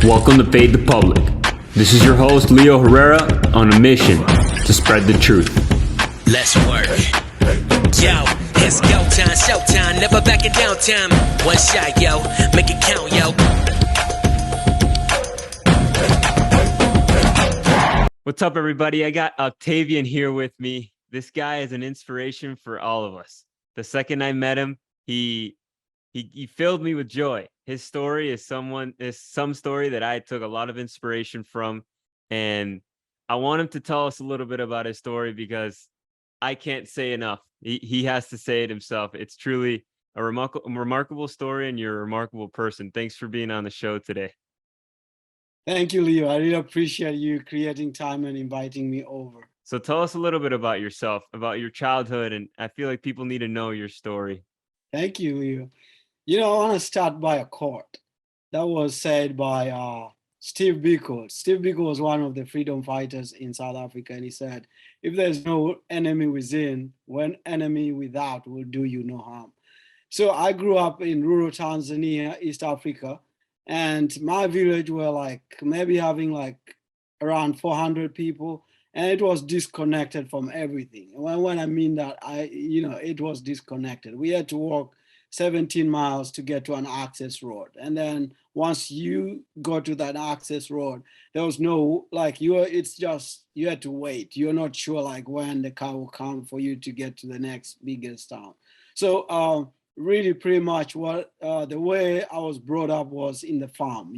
Welcome to Fade the Public. This is your host, Leo Herrera, on a mission to spread the truth. Let's work. Yo, it's go time, showtime, never backing down time. One shot, yo, make it count, yo. What's up, everybody? I got Octavian here with me. This guy is an inspiration for all of us. The second I met him, he filled me with joy. His story is some story that I took a lot of inspiration from, and I want him to tell us a little bit about his story because I can't say enough. He has to say it himself. It's truly a remarkable story, and you're a remarkable person. Thanks for being on the show today. Thank you, Leo. I really appreciate you creating time and inviting me over. So tell us a little bit about yourself, about your childhood, and I feel like people need to know your story. Thank you, Leo. I want to start by a quote that was said by Steve Biko. Steve Biko was one of the freedom fighters in South Africa, and he said, if there's no enemy within, one enemy without will do you no harm. So I grew up in rural Tanzania, East Africa, and my village were maybe having around 400 people, and it was disconnected from everything. When I mean that, it was disconnected. We had to walk 17 miles to get to an access road. And then once you go to that access road, there was no, you had to wait. You're not sure when the car will come for you to get to the next biggest town. So really pretty much what the way I was brought up was in the farm,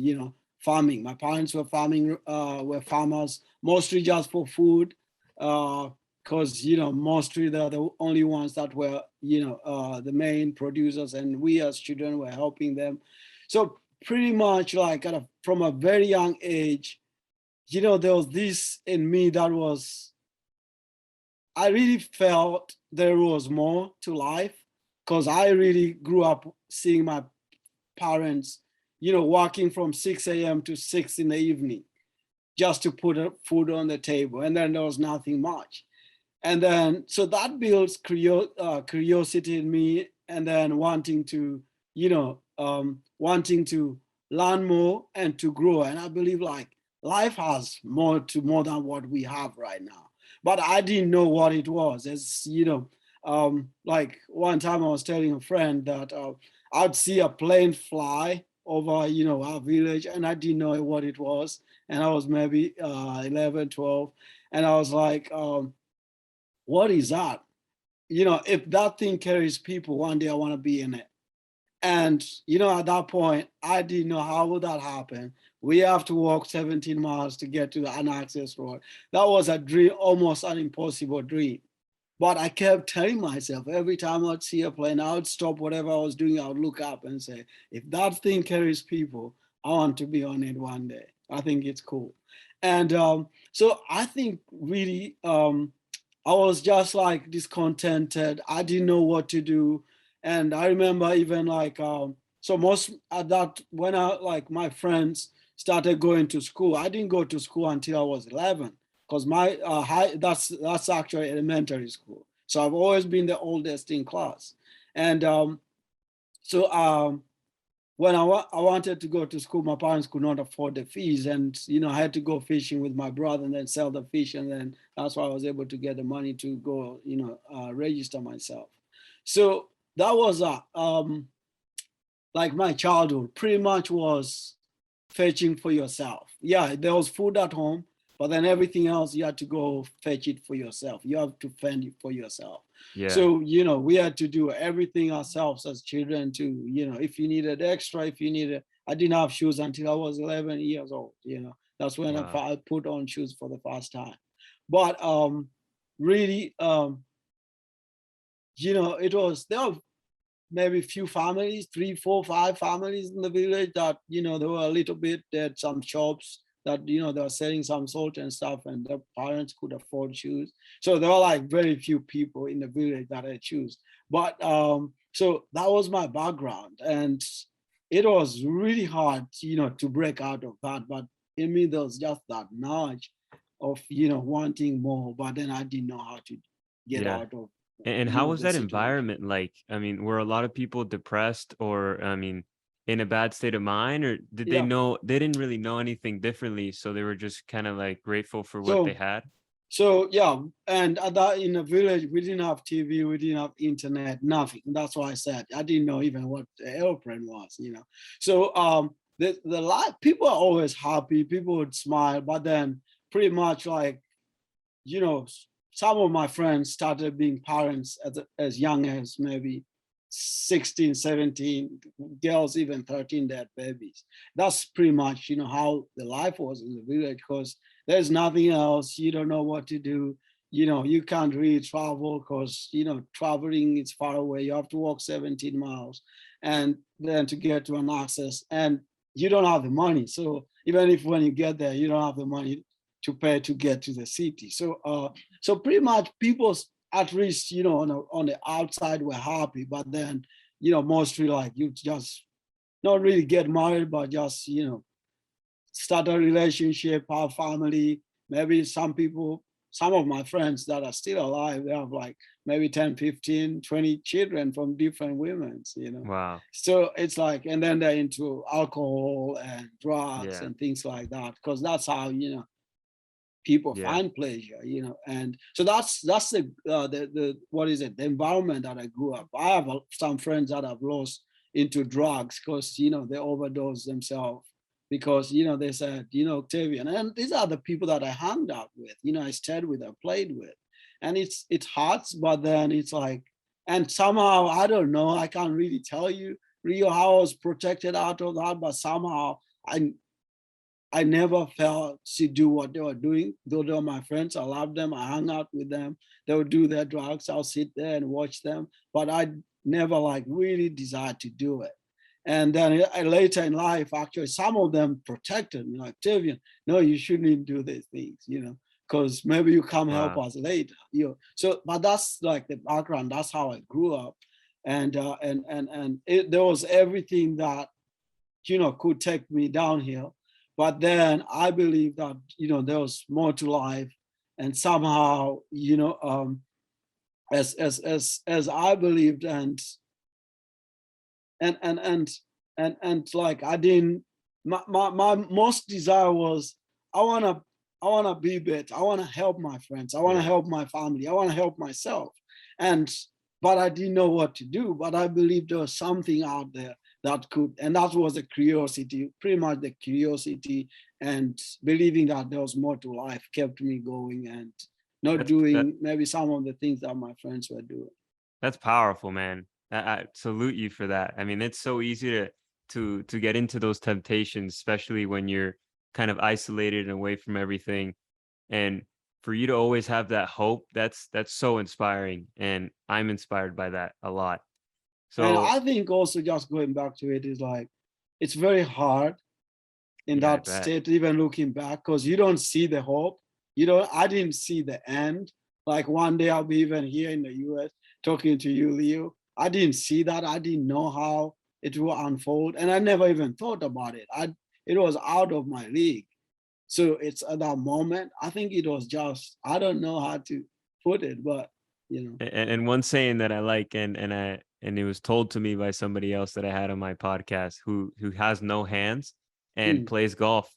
farming. My parents were farmers, mostly just for food. Because mostly they're the only ones that were the main producers, and we as children were helping them. So pretty much from a very young age, there was this in me that was, I really felt there was more to life, because I really grew up seeing my parents working from 6 a.m. to 6 in the evening just to put food on the table, and then there was nothing much. And then, so that builds curiosity in me, and then wanting to learn more and to grow. And I believe life has more than what we have right now. But I didn't know what it was. As one time I was telling a friend that I'd see a plane fly over, our village, and I didn't know what it was. And I was maybe 11, 12, and I was like, what is that? If that thing carries people, one day I want to be in it. And, at that point, I didn't know how would that happen. We have to walk 17 miles to get to the unaccessed road. That was a dream, almost an impossible dream. But I kept telling myself every time I'd see a plane, I would stop whatever I was doing. I would look up and say, if that thing carries people, I want to be on it one day. I think it's cool. And so I think really, I was just discontented. I didn't know what to do. And I remember even so most at that, when my friends started going to school, I didn't go to school until I was 11, because my that's actually elementary school. So I've always been the oldest in class. And when I wanted to go to school, my parents could not afford the fees, and I had to go fishing with my brother and then sell the fish, and then that's why I was able to get the money to go, register myself. So that was my childhood pretty much was fetching for yourself. Yeah, there was food at home, but then everything else you had to go fetch it for yourself. You have to fend it for yourself. Yeah. So, we had to do everything ourselves as children too. If you needed extra, I didn't have shoes until I was 11 years old. That's when I put on shoes for the first time. But really, there were maybe a few families, 3, 4, 5 families in the village that, there were a little bit, they had some shops that, they were selling some salt and stuff, and their parents could afford shoes. So there were very few people in the village that had shoes. But so that was my background, and it was really hard, to break out of that. But in me, there was just that nudge of, wanting more, but then I didn't know how to get out of. And how was that environment like? I mean, were a lot of people depressed, or, I mean, in a bad state of mind, or did they Yeah. know they didn't really know anything differently, so they were just kind of like grateful for what they So had? so yeah, and at that in the village we didn't have TV, we didn't have internet, nothing. That's why I said I didn't know even what the airplane was, you know. So the life, people are always happy, people would smile, but then pretty much like, you know, some of my friends started being parents as young as maybe 16, 17, girls even 13, they had babies. That's pretty much, you know, how the life was in the village, because there's nothing else. You don't know what to do. You know, you can't really travel because, you know, traveling is far away. You have to walk 17 miles and then to get to an access, and you don't have the money. So even if when you get there, you don't have the money to pay to get to the city. So pretty much people at least, you know, on the outside were happy, but then, you know, mostly like you just not really get married, but just, you know, start a relationship, have family. Maybe some people, some of my friends that are still alive, they have like maybe 10, 15, 20 children from different women, you know. Wow. So it's like, and then they're into alcohol and drugs Yeah. and things like that, because that's how, you know, people Yeah. find pleasure, you know. And so that's the what is it, the environment that I grew up. I have some friends that have lost into drugs because, you know, they overdose themselves because, you know, they said, you know, Octavian, and these are the people that I hung out with, you know, I stayed with, I played with, and it hurts, but then it's like, and somehow I don't know, I can't really tell you Rio how I was protected out of that, but somehow I never felt to do what they were doing. Though they were my friends, I loved them. I hung out with them. They would do their drugs. I'll sit there and watch them. But I never like really desired to do it. And then later in life, actually, some of them protected me, like Octavian. No, you shouldn't do these things, you know, because maybe you come help Wow. us later, you know. So, but that's like the background. That's how I grew up, and there was everything that, you know, could take me downhill. But then I believe that, you know, there was more to life, and somehow, you know, as I believed, and and and and like I didn't. My most desire was I wanna be better. I wanna help my friends. I wanna Yeah. help my family. I wanna help myself. And but I didn't know what to do. But I believed there was something out there that could, and that was the curiosity, pretty much the curiosity, and believing that there was more to life kept me going and not That's that doing maybe some of the things that my friends were doing. that's powerful, man. I salute you for that. I mean, it's so easy to get into those temptations, especially when you're kind of isolated and away from everything. And for you to always have that hope, that's so inspiring. And I'm inspired by that a lot. And So I think also just going back to it is like, it's very hard in yeah, I that bet. state, even looking back, because you don't see the hope. You know, I didn't see the end. Like one day I'll be even here in the US talking to you, Leo. I didn't see that. I didn't know how it will unfold. And I never even thought about it. It was out of my league. So it's at that moment, I think it was just, I don't know how to put it, but you know. And one saying that I like, and it was told to me by somebody else that I had on my podcast who has no hands and Mm, plays golf,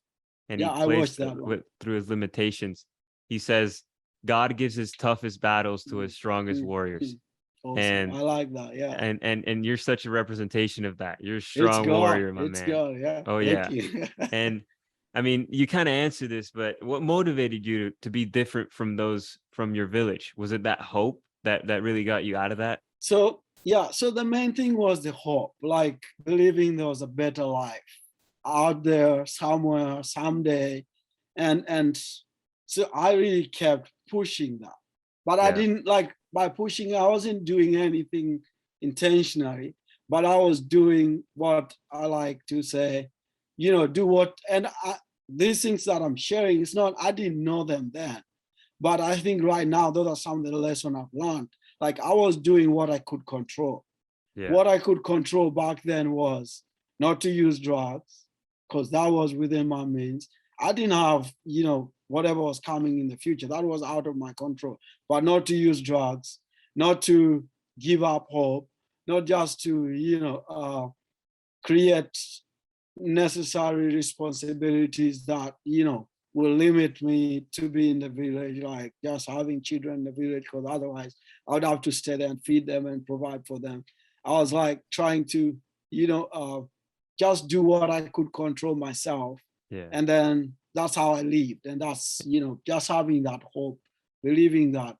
and he yeah, I plays watched that one. with through his limitations. He says God gives his toughest battles to Mm, his strongest mm, warriors. mm. Awesome. And I like that. Yeah. and you're such a representation of that. You're a It's strong God. warrior, my It's man. God. Yeah. Oh Thank yeah. you. And I mean, you kind of answered this, but what motivated you to be different from those from your village? Was it that hope that really got you out of that? So yeah, so the main thing was the hope, like believing there was a better life out there somewhere someday. And so I really kept pushing that. But I Yeah. didn't like, by pushing, I wasn't doing anything intentionally, but I was doing what I like to say, you know, do what, and these things that I'm sharing, it's not, I didn't know them then. But I think right now, those are some of the lessons I've learned. Like I was doing what I could control. Yeah. What I could control back then was not to use drugs, because that was within my means. I didn't have, you know, whatever was coming in the future. That was out of my control. But not to use drugs, not to give up hope, not just to, you know, create necessary responsibilities that, will limit me to be in the village, like just having children in the village, because otherwise I would have to stay there and feed them and provide for them. I was like trying to, just do what I could control myself. Yeah. And then that's how I lived. And that's, just having that hope, believing that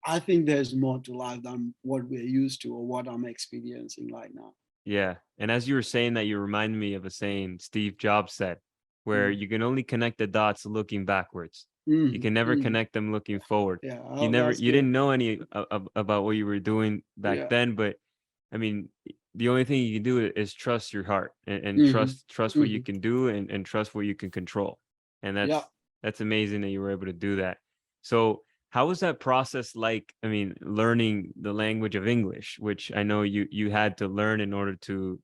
I think there's more to life than what we're used to or what I'm experiencing right now. Yeah. And as you were saying that, you remind me of a saying Steve Jobs said, where you can only connect the dots looking backwards. You can never connect them looking forward. Yeah, You that's good. didn't know any about what you were doing back Yeah. then, but I mean, the only thing you can do is trust your heart and trust what you can do and trust what you can control. And Yeah. that's amazing that you were able to do that. So how was that process like? I mean, learning the language of English, which I know you had to learn in order to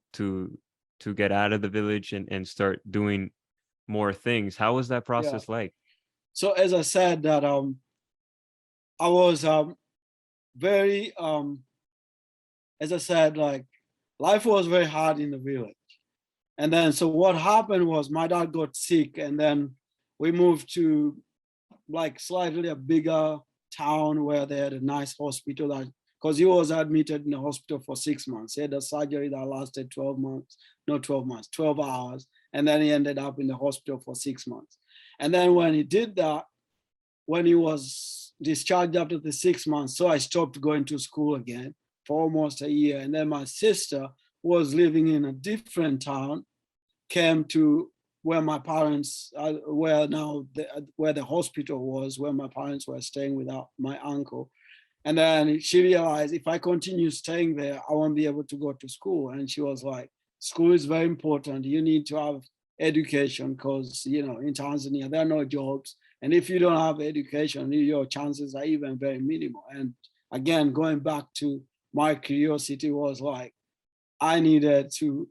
get out of the village and start doing more things. How was that Yeah. process like? So as I said that I was very as I said, like life was very hard in the village. And then so what happened was my dad got sick, and then we moved to like slightly a bigger town where they had a nice hospital, that because he was admitted in the hospital for 6 months. He had a surgery that lasted 12 months, not 12 months, 12 hours. And then he ended up in the hospital for 6 months. And then when he did that, when he was discharged after the 6 months, so I stopped going to school again for almost a year. And then my sister, who was living in a different town, came to where my parents, where the hospital was, where my parents were staying with my uncle. And then she realized if I continue staying there, I won't be able to go to school. And she was like, school is very important. You need to have education because, in Tanzania, there are no jobs. And if you don't have education, your chances are even very minimal. And again, going back to my curiosity was like, I needed to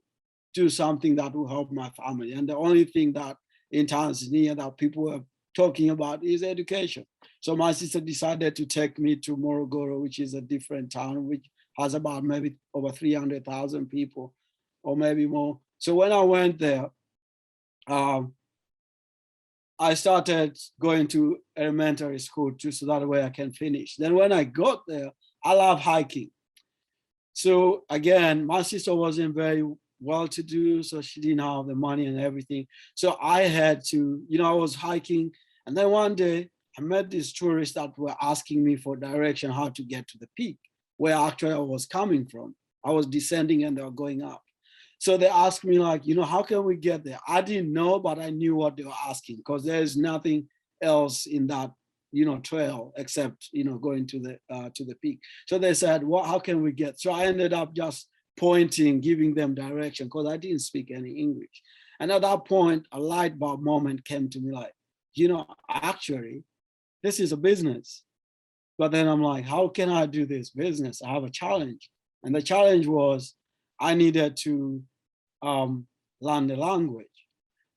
do something that will help my family. And the only thing that in Tanzania that people were talking about is education. So my sister decided to take me to Morogoro, which is a different town, which has about maybe over 300,000 people or maybe more. So when I went there, I started going to elementary school just so that way I can finish. Then when I got there, I love hiking. So again, my sister wasn't very well-to-do, so she didn't have the money and everything. So I had to, I was hiking, and then one day I met these tourists that were asking me for direction how to get to the peak, where actually I was coming from. I was descending and they were going up. So they asked me like, how can we get there? I didn't know, but I knew what they were asking because there's nothing else in that trail except going to the peak. So they said, well, how can we get? So I ended up just pointing, giving them direction because I didn't speak any English. And at that point, a light bulb moment came to me like, actually, this is a business. But then I'm like, how can I do this business? I have a challenge. And the challenge was I needed to learn the language.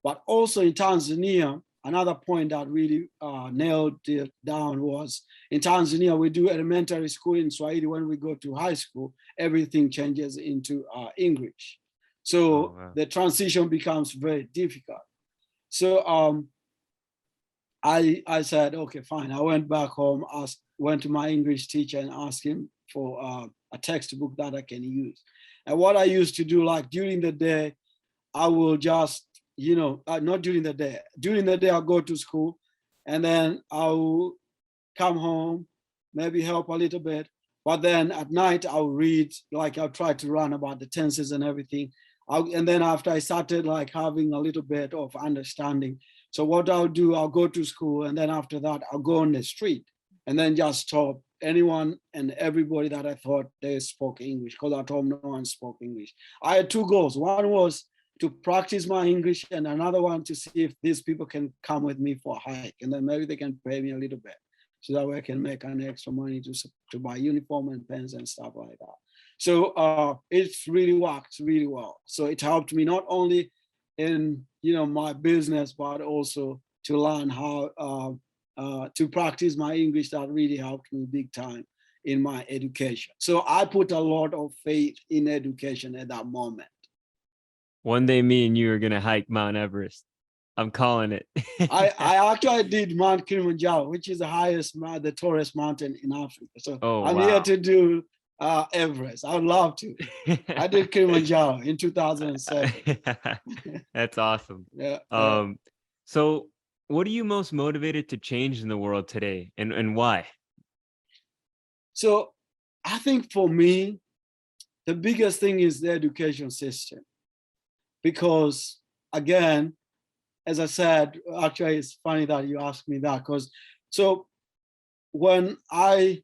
But also in Tanzania, another point that really nailed it down was in Tanzania, we do elementary school in Swahili. When we go to high school, everything changes into English. So the transition becomes very difficult. So I said, okay, fine. I went back home, went to my English teacher and asked him for a textbook that I can use. And what I used to do, like during the day, I will just, not during the day. During the day, I'll go to school and then I'll come home, maybe help a little bit. But then at night, I'll read, like I'll try to run about the tenses and everything. And then after I started like having a little bit of understanding. So what I'll do, I'll go to school and then after that, I'll go on the street and then just stop anyone and everybody that I thought they spoke English because at home no one spoke English. I had two goals. One was to practice my English and another one to see if these people can come with me for a hike and then maybe they can pay me a little bit so that way I can make an extra money to buy uniform and pens and stuff like that. So it really worked really well. So it helped me not only in my business, but also to learn how to practice my English. That really helped me big time in my education. So I put a lot of faith in education at that moment. One day me and you are gonna hike Mount Everest. I'm calling it. I actually did Mount Kilimanjaro, which is the highest, the tallest mountain in Africa. So Oh, I'm here wow. to do Everest. I would love to. I did Kilimanjaro in 2007. That's awesome. Yeah. So what are you most motivated to change in the world today, and why? So I think for me, the biggest thing is the education system. Because again, as I said, actually, it's funny that you asked me that, because so when I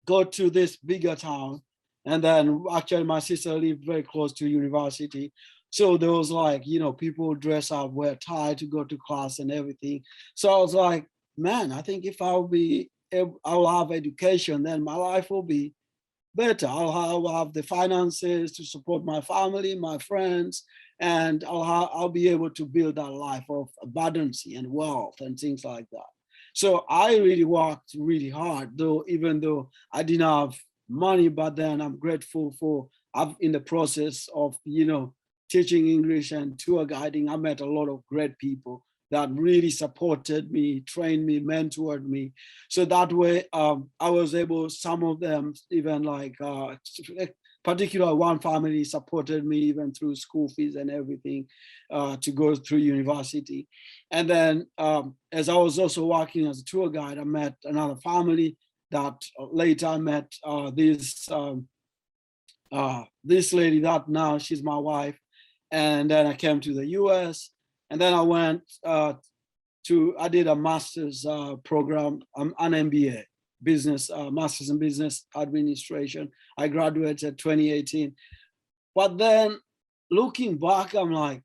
go to this bigger town, and then actually my sister lived very close to university. So there was like, people dress up, wear tie to go to class and everything. So I was like, man, I think if I'll have education, then my life will be better. I'll have the finances to support my family, my friends, and I'll be able to build that life of abundance and wealth and things like that. So I really worked really hard, though, even though I didn't have money, but then I'm grateful for, I'm in the process of, teaching English and tour guiding. I met a lot of great people that really supported me, trained me, mentored me. So that way, I was able, some of them even like, particular one family supported me even through school fees and everything to go through university. And then as I was also working as a tour guide, I met another family that later I met this lady that now she's my wife. And then I came to the US, and then I went I did a master's program, an MBA, master's in business administration. I graduated 2018. But then looking back, I'm like,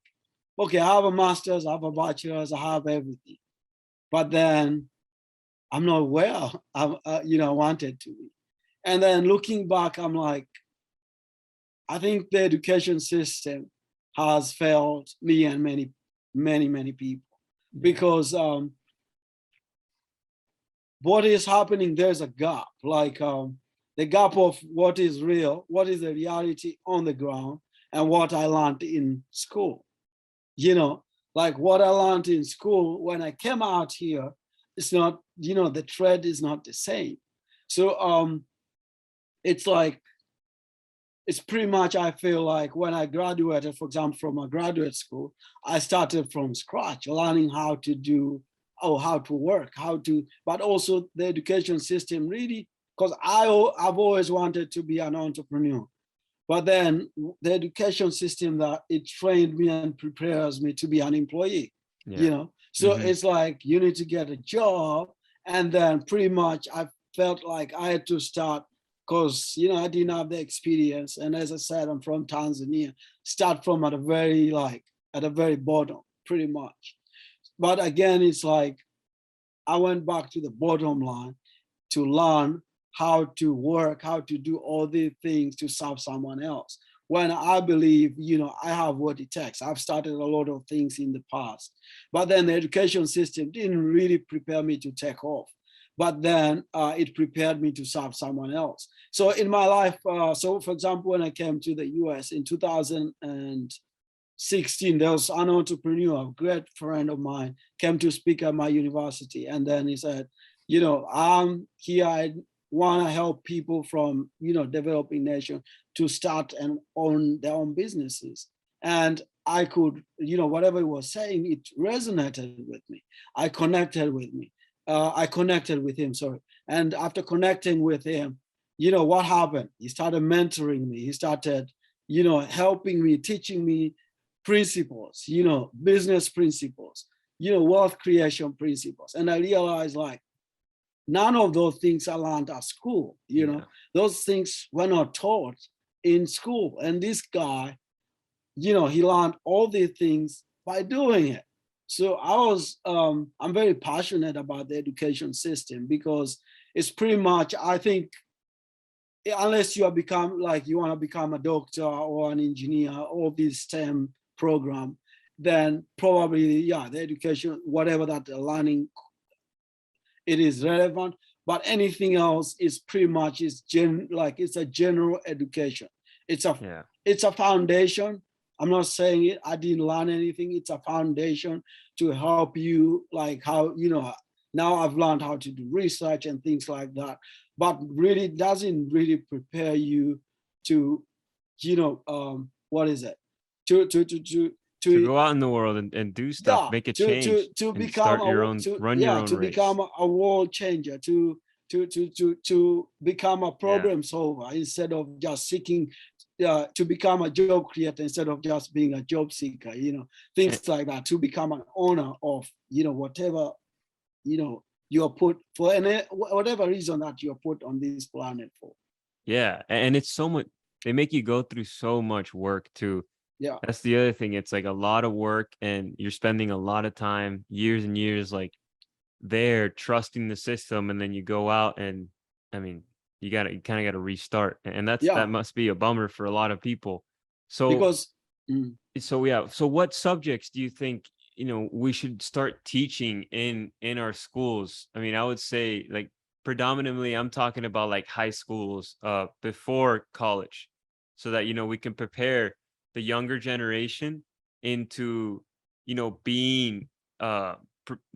okay, I have a master's, I have a bachelor's, I have everything. But then I'm not where I wanted to be. And then looking back, I'm like, I think the education system has failed me and many, many, many people, because what is happening, there's a gap, like the gap of what is real, what is the reality on the ground, and what I learned in school. Like what I learned in school, when I came out here, it's not, the thread is not the same. So it's like, it's pretty much, I feel like when I graduated, for example, from a graduate school, I started from scratch, learning how to do, how to work, but also the education system really, because I've always wanted to be an entrepreneur. But then the education system, that it trained me and prepares me to be an employee, So it's like, you need to get a job. And then pretty much I felt like I had to start, because I didn't have the experience. And as I said, I'm from Tanzania, start from at the very bottom, pretty much. But again, it's like, I went back to the bottom line to learn how to work, how to do all these things to serve someone else. When I believe, I have what it takes. I've started a lot of things in the past, but then the education system didn't really prepare me to take off. But then it prepared me to serve someone else. So in my life, so for example, when I came to the US in 2016, there was an entrepreneur, a great friend of mine, came to speak at my university. And then he said, I'm here, I want to help people from, developing nations to start and own their own businesses. And I could, whatever he was saying, it resonated with me. I connected with him, sorry. And after connecting with him, what happened? He started mentoring me. He started, helping me, teaching me principles, business principles, wealth creation principles. And I realized, like, none of those things I learned at school, those things were not taught in school. And this guy, he learned all these things by doing it. So I'm very passionate about the education system, because it's pretty much, I think, unless you want to become a doctor or an engineer, or this STEM program, then probably, the education, whatever that learning, it is relevant. But anything else is pretty much, it's a general education. It's a foundation, I'm not saying it, I didn't learn anything. It's a foundation to help you, like how, now I've learned how to do research and things like that, but really doesn't really prepare you to, what is it? To To go out in the world and do stuff, yeah, make a to change, to and become start your a own, to run your yeah own to race. become a world changer, to become a Yeah. problem solver instead of just seeking to become a job creator instead of just being a job seeker, And, things like that, to become an owner of whatever you're put for, and whatever reason that you're put on this planet for. yeah, and it's so much, they make you go through so much work too. Yeah, That's the other thing. It's like a lot of work, and you're spending a lot of time, years and years, like there trusting the system, and then you go out and, I mean, you kind of got to restart, and that yeah, must be a bummer for a lot of people. So because mm, yeah, so what subjects do you think, we should start teaching in our schools? I mean, I would say, like, predominantly I'm talking about like high schools before college, so that we can prepare the younger generation into being uh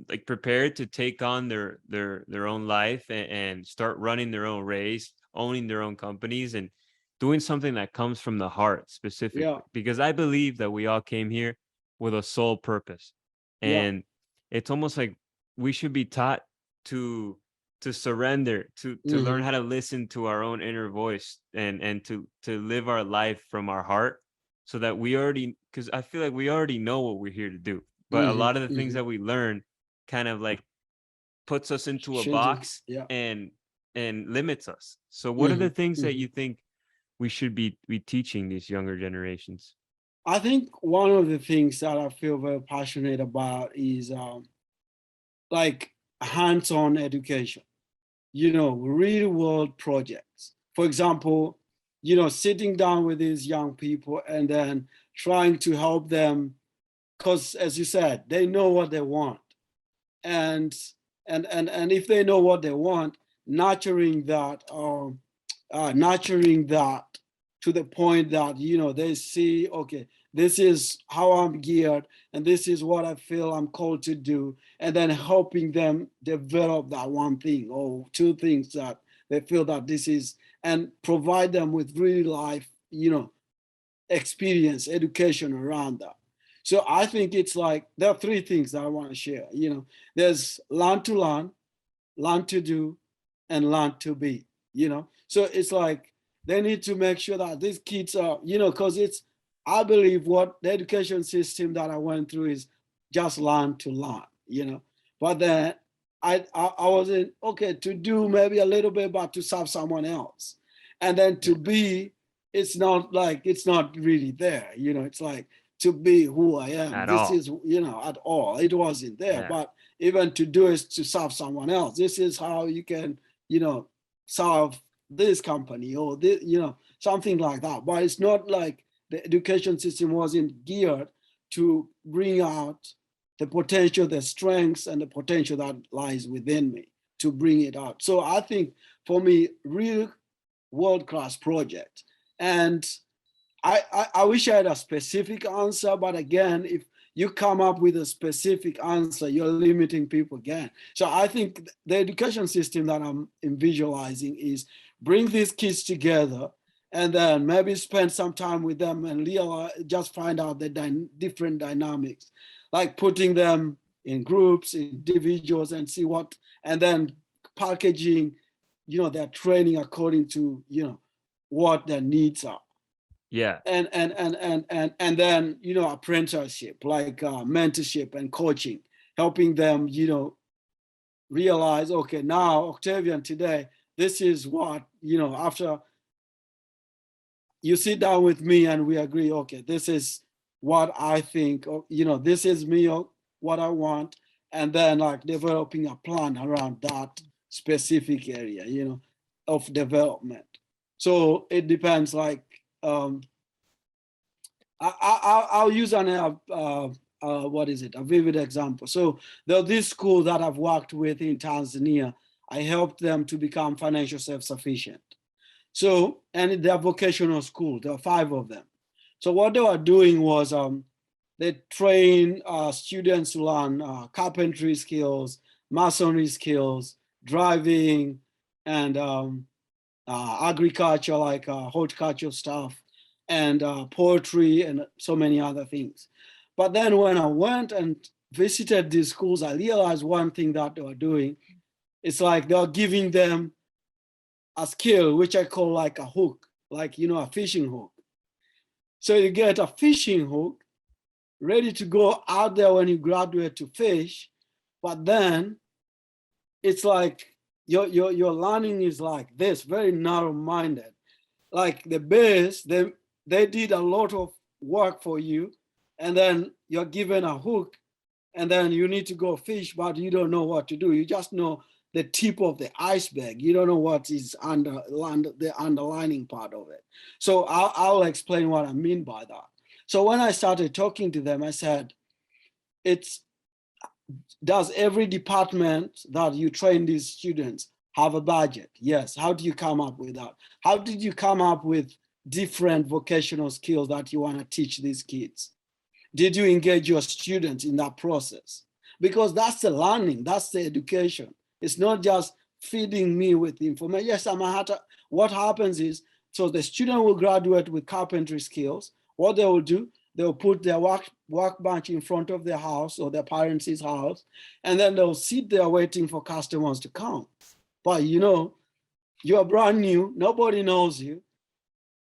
like prepared to take on their own life, and start running their own race, owning their own companies, and doing something that comes from the heart yeah, specifically, because I believe that we all came here with a sole purpose. yeah, And it's almost like we should be taught to surrender, to learn hmm how to listen to our own inner voice, and to live our life from our heart, so that we already, because I feel like we already know what we're here to do, but a hmm lot of the things hmm that we learn kind of like puts us into a changing, box, yeah, and limits us. So what are hmm the things that hmm you think we should be teaching these younger generations? I think one of the things that I feel very passionate about is like hands-on education, real world projects. For example, sitting down with these young people and then trying to help them, because as you said, they know what they want. And and if they know what they want, nurturing that to the point that they see, okay, this is how I'm geared and this is what I feel I'm called to do, and then helping them develop that one thing or two things that they feel that this is, and provide them with real life experience, education around that. So I think it's like there are three things that I want to share. There's learn to do, and learn to be. So it's like they need to make sure that these kids are, because it's, I believe what the education system that I went through is just learn to learn. But then I wasn't okay to do maybe a little bit, but to serve someone else, and then Yeah, to be, it's not really there. It's like to be who I am. at This all. is, at all. It wasn't there. Yeah. But even to do is to serve someone else. This is how you can, serve this company or this, something like that. But it's not like the education system wasn't geared to bring out the potential, the strengths, and the potential that lies within me, to bring it out. So I think for me, real world-class project. And I wish I had a specific answer, but again, if you come up with a specific answer, you're limiting people again. So I think the education system that I'm visualizing is bring these kids together and then maybe spend some time with them and just find out the different dynamics, like putting them in groups, individuals, and see what, and then packaging, their training according to, what their needs are, Yeah. and then apprenticeship, like mentorship and coaching, helping them realize, okay, now Octavian, today this is what, after you sit down with me and we agree, okay, this is what I think, this is me, what I want, and then like developing a plan around that specific area of development. So it depends, like I'll use what is it? A vivid example. So there's this school that I've worked with in Tanzania. I helped them to become financial self-sufficient. So, and they're vocational school. There are 5 of them. So what they were doing was they train students to learn carpentry skills, masonry skills, driving, and agriculture, like horticulture stuff, and poetry, and so many other things. But then when I went and visited these schools, I realized one thing that they were doing. It's like they're giving them a skill, which I call like a hook, like, a fishing hook. So you get a fishing hook ready to go out there when you graduate to fish, but then it's like your learning is like this, very narrow-minded. Like the base, they did a lot of work for you, and then you're given a hook, and then you need to go fish, but you don't know what to do. You just know the tip of the iceberg. You don't know what is under the underlining part of it. So I'll explain what I mean by that. So when I started talking to them, I said, does every department that you train these students have a budget? Yes. How do you come up with that? How did you come up with different vocational skills that you want to teach these kids? Did you engage your students in that process? Because that's the learning, that's the education. It's not just feeding me with information. Yes, what happens is, so the student will graduate with carpentry skills. What they will do, they'll put their workbench in front of their house or their parents' house, and then they'll sit there waiting for customers to come. But you're brand new, nobody knows you.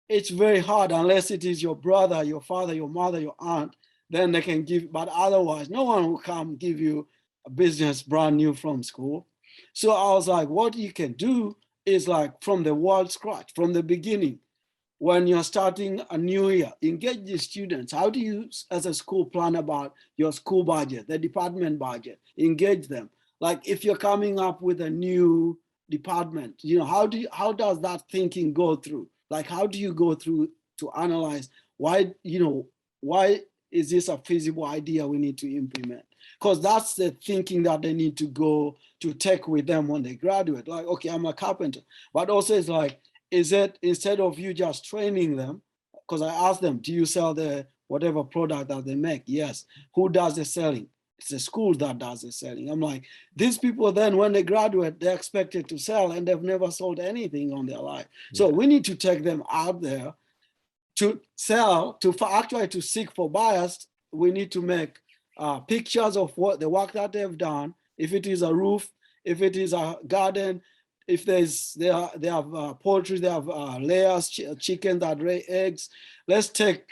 It's very hard unless it is your brother, your father, your mother, your aunt, then they can give, but otherwise no one will come give you a business brand new from school. So I was like, what you can do is like from the word scratch, from the beginning, when you're starting a new year, engage the students. How do you, as a school, plan about your school budget, the department budget? Engage them. Like if you're coming up with a new department, how does that thinking go through? Like, how do you go through to analyze why is this a feasible idea we need to implement? Because that's the thinking that they need to go to take with them when they graduate. Like, okay, I'm a carpenter, but also it's like, is it, instead of you just training them, because I asked them, do you sell the whatever product that they make? Yes. Who does the selling? It's the school that does the selling. I'm like, these people then when they graduate, they're expected to sell and they've never sold anything on their life. Yeah. So we need to take them out there to sell, to actually to seek for buyers. We need to make pictures of what the work that they've done. If it is a roof, if it is a garden, if they have poultry, they have layers, chicken that lay eggs. Let's take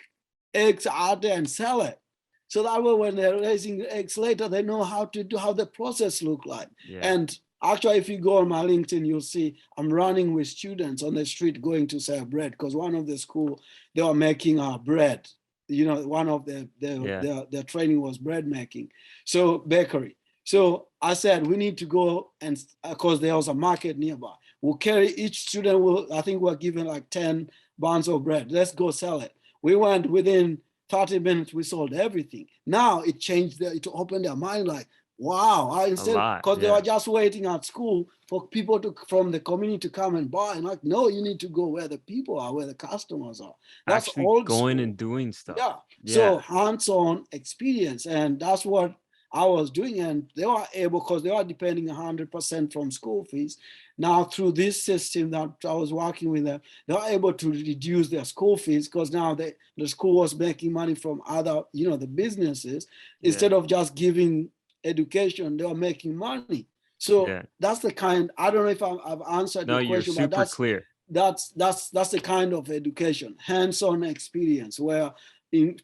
eggs out there and sell it. So that way, when they're raising eggs later, they know how the process look like. Yeah. And actually, if you go on my LinkedIn, you'll see I'm running with students on the street going to sell bread, because one of the school, they were making bread. One of their training was bread making. So bakery. So I said, we need to go, and because there was a market nearby. We'll carry, each student I think we're given like 10 buns of bread. Let's go sell it. We went within 30 minutes, we sold everything. Now it changed, it opened their mind like, wow, instead, because they were just waiting at school for people from the community to come and buy. And like, no, you need to go where the people are, where the customers are. That's actually old going school. And doing stuff. Yeah. So hands-on experience, and that's what I was doing. And they were able, because they were depending 100% from school fees. Now through this system that I was working with them, they were able to reduce their school fees, because now the school was making money from other, the businesses. Instead of just giving education, they were making money. So that's the kind, I don't know if I've answered your question, you're super but that's clear. That's the kind of education, hands-on experience, where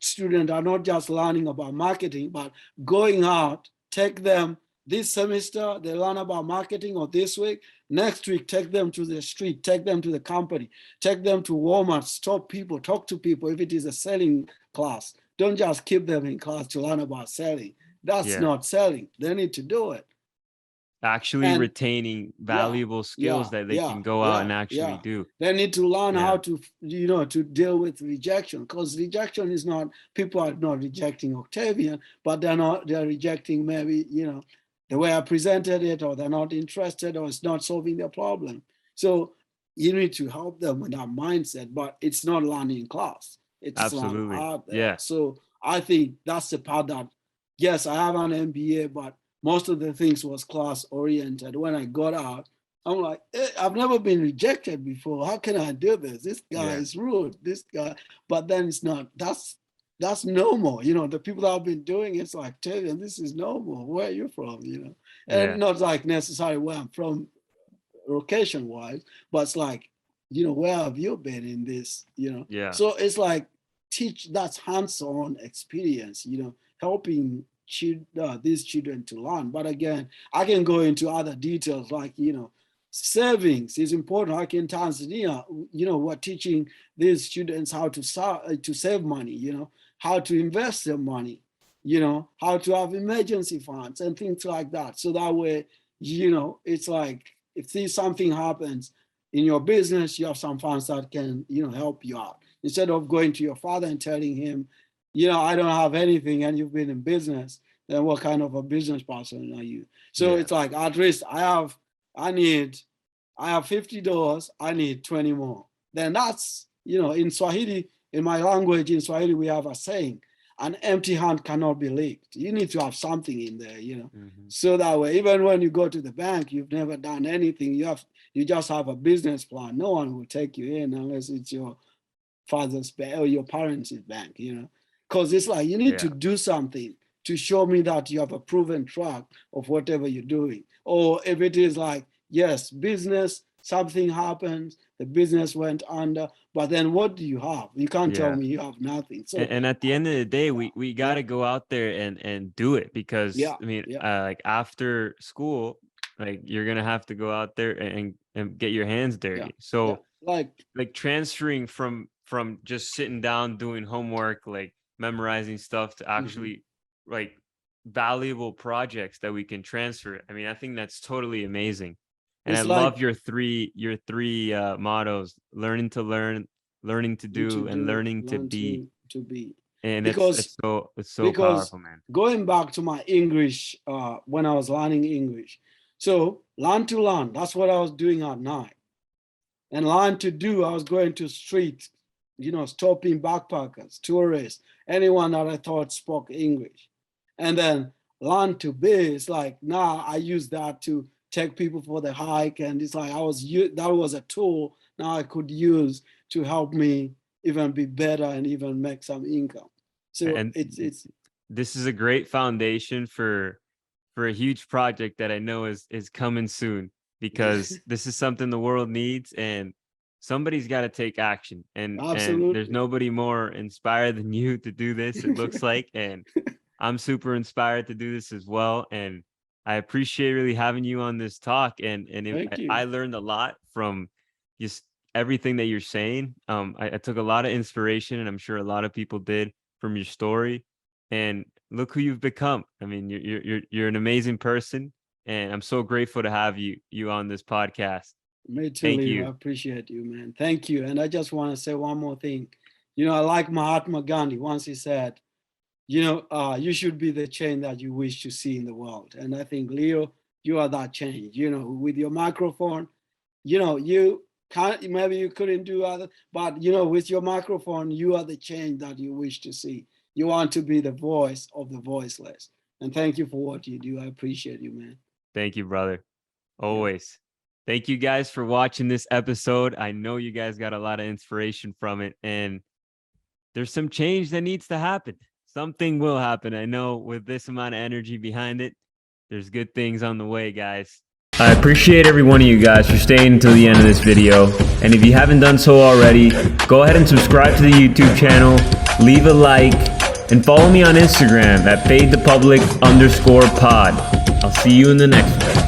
students are not just learning about marketing, but going out, take them this semester, they learn about marketing, or this week, next week, take them to the street, take them to the company, take them to Walmart, stop people, talk to people. If it is a selling class, don't just keep them in class to learn about selling. That's not selling. They need to do it. Actually retaining valuable skills that they can go out and actually do. They need to learn how to, to deal with rejection, because rejection is not, people are not rejecting Octavian, but they're rejecting maybe, the way I presented it, or they're not interested, or it's not solving their problem. So you need to help them with that mindset, but it's not learning in class. It's Absolutely. out there. Yeah. So I think that's the part that, yes, I have an MBA, but most of the things was class oriented. When I got out, I'm like, I've never been rejected before. How can I do this? This guy is rude. This guy, but then it's not. That's normal. You know, the people that have been doing it's like, Octavian, this is normal. Where are you from? You know, and not like necessarily where I'm from, location wise, but it's like, you know, where have you been in this? You know, Yeah. so it's like that's hands-on experience. You know, helping these children to learn. But again, I can go into other details like, you know, savings is important. Like in Tanzania, you know, we're teaching these students how to save money, you know, how to invest their money, you know, how to have emergency funds and things like that. So that way, you know, it's like if something happens in your business, you have some funds that can, you know, help you out. Instead of going to your father and telling him, you know, I don't have anything and you've been in business, then what kind of a business person are you? So it's like, at least I have $50, I need 20 more. Then that's, you know, in Swahili, in my language, in Swahili, we have a saying, an empty hand cannot be licked. You need to have something in there, you know. So that way, even when you go to the bank, you've never done anything, you just have a business plan. No one will take you in unless it's your father's bank or your parents' bank, you know. Because it's like, you need to do something to show me that you have a proven track of whatever you're doing. Or if it is like, yes, business, something happens, the business went under, but then what do you have? You can't tell me you have nothing. So and at the end of the day, we got to go out there and do it, because I mean, like after school, like you're gonna have to go out there and get your hands dirty. So like transferring from just sitting down doing homework, like memorizing stuff, to actually like valuable projects that we can transfer. I mean, I think that's totally amazing. And I love your three mottos: learning to learn, learning to do, and learning to be. And it's so powerful, man. Going back to my English, when I was learning English, so learn to learn, that's what I was doing at night. And learn to do, I was going to streets, you know, stopping backpackers, tourists, anyone that I thought spoke English. And then learn to be, it's like, now I use that to take people for the hike. And it's like, that was a tool now I could use to help me even be better and even make some income. So and it's this is a great foundation for a huge project that I know is coming soon, because this is something the world needs, and somebody's got to take action. And there's nobody more inspired than you to do this, it looks like. And I'm super inspired to do this as well. And I appreciate really having you on this talk. And I learned a lot from just everything that you're saying. I took a lot of inspiration, and I'm sure a lot of people did, from your story. And look who you've become. I mean, you're an amazing person, and I'm so grateful to have you on this podcast. Me too, Leo. I appreciate you, man. Thank you. And I just want to say one more thing. You know, I like Mahatma Gandhi. Once he said, you know, you should be the change that you wish to see in the world. And I think, Leo, you are that change. You know, with your microphone, you know, you can't, maybe you couldn't do other, but, you know, with your microphone, you are the change that you wish to see. You want to be the voice of the voiceless. And thank you for what you do. I appreciate you, man. Thank you, brother. Always. Thank you guys for watching this episode. I know you guys got a lot of inspiration from it, and there's some change that needs to happen. Something will happen. I know, with this amount of energy behind it, there's good things on the way, guys. I appreciate every one of you guys for staying until the end of this video. And if you haven't done so already, go ahead and subscribe to the YouTube channel, leave a like, and follow me on Instagram at @fadethepublic_pod. I'll see you in the next one.